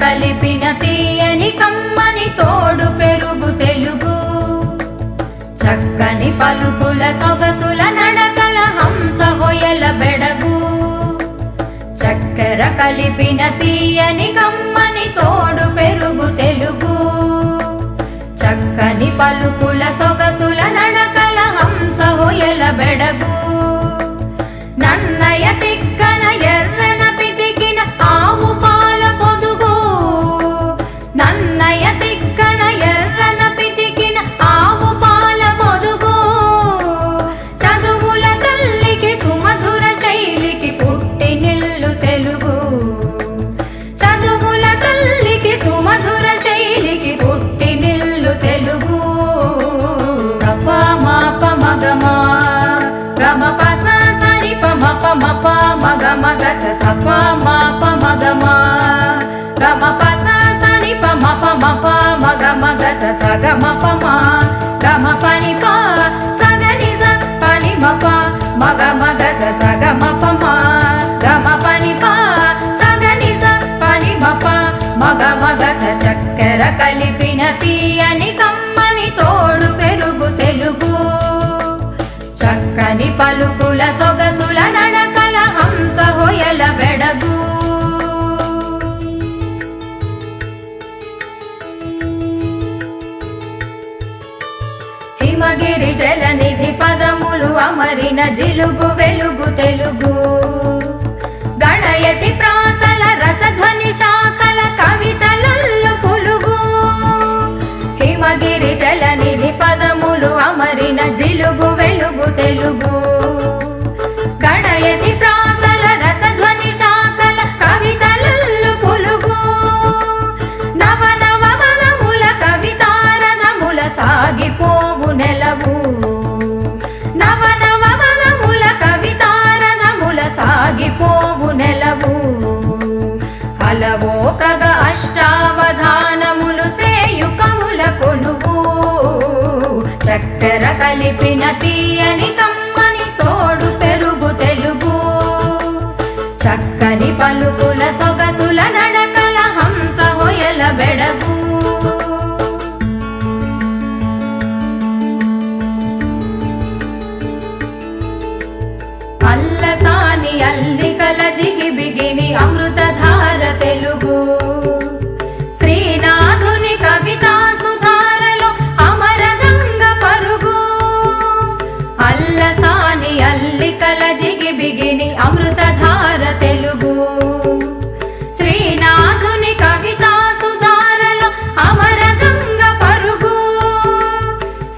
కలిపిన తీయని కమ్మని తోడు పెరుగు తెలుగు. చక్కని పలుకుల సొగసుల నడకల హంస హొయల బెడగు. చక్కెర కలిపిన తీయని కమ్మని తోడు పెరుగు తెలుగు. చక్కని పలుకుల సొగసుల నడకల హంస హొయల బెడగు. నన్నయ తిక్కన ఎర్రన పితికిన ఆవు పాల పొదుగు. నన్నయ తిక్కన ఎర్రన పితికిన ఆవు పాల పొదుగు. చదువుల తల్లికి సుమధుర శైలికి పుట్టి నిల్లు తెలుగు. చదువుల తల్లికి సుమధుర శైలికి పుట్టి నిల్లు తెలుగు. గప మాప మగమా గమ పస సని పమ పమ ప మగ మగ స స ప మ ప మగమా గమ పస సని పమ పమ ప మగ మగ స స గమ పమ గమ పని ప సగని స పని మ ప మగ మగ స స గమ పమ గమ పని ప సగని స పని మ ప మగ మగ స. చక్కెర కలిపిన తీయని కమ్మని తోడు పెరుగు తెలుగు. చక్కని పలుకుల సొగసుల నడకల హంస హొయల బెడగు. హిమగిరి జలనిధి పదములు అమరిన జిలుగు వెలుగు తెలుగు. గణయతి ప్రాసల రసధ్వని శాఖల కవితలల్లు పులుగు. హిమగిరి జలనిధి పదములు అమరిన జిలుగు వెలుగు తెలుగు. గణయతి ప్రాసల రసధ్వని శాఖల కవితలల్లు పులుగు. నవ నవ వనముల కవితారథముల సాగిపోవు నెలవు. నవ నవ వనముల కవితారథముల సాగిపోవు నెలవు. అలవోకగ అష్టావధానములు సేయు కవుల కొలువు. చక్కెర కలిపిన తీయని కమ్మని తోడు పెరుగు తెలుగు. చక్కని పలుకుల సొగసుల నడకల హంస హొయల బెడగు. అల్లసాని అల్లికల జిగి బిగిని అమృతధార తెలుగు. శ్రీనాథుని కవితా సుధారలో అమర గంగ పరుగు. అల్లసాని అల్లికల జిగి బిగిని అమృతధార తెలుగు. శ్రీనాథుని కవితా సుధారలో అమర గంగ పరుగు.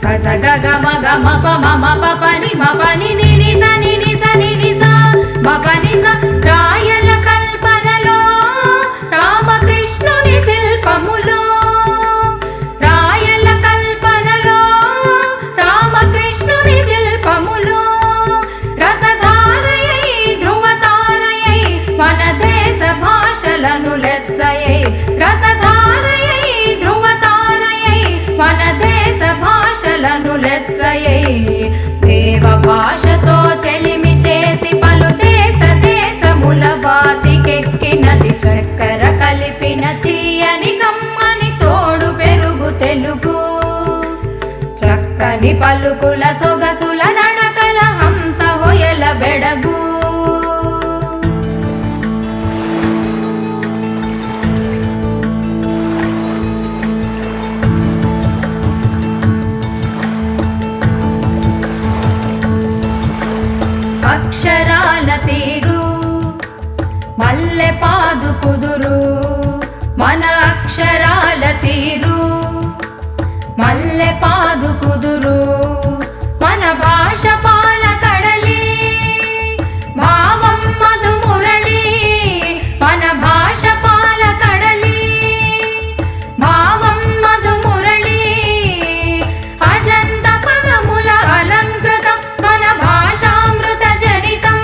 సస గగ మగ మప మమ పని మపని నిని స నిని స నిని స మపని స. రాయల కల్పనలో రామకృష్ణుని శిల్పములో. రాయల కల్పనలో రామకృష్ణుని శిల్పములో. రసధారయై ధ్రువతారయై మన దేశ భాషలను లెస్సయై. రసధారయై ధ్రువతారయై మన దేశ భాషలను లెస్సయై. దేవ భాషతో చెలిమి చేసి పలు దేశ దేశముల వాసికెక్కినది. చక్కెర కలిపిన తీయని కమ్మని తోడు పెరుగు తెలుగు. చక్కని పలుకుల సొగసుల నడకల హంస హొయల బెడగు. అక్షరాల తీరు మల్లె పాదు కుదురు. మన అక్షరాల తీరు మల్లె పాదు కుదురు. మన భాష పాల కడలి భావం మధు మురళి. మన భాష పాల కడలి భావం మధు మురళి. అజంత పదముల అలంకృతం మన భాషామృత జనితం.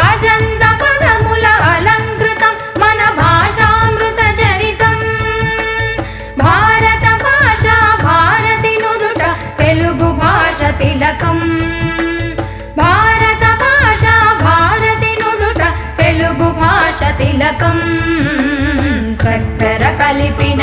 అజంత పదముల అలంకృతం మన భాషామృత జనితం. భారత భాష భారతి చక్కెర కలిపిన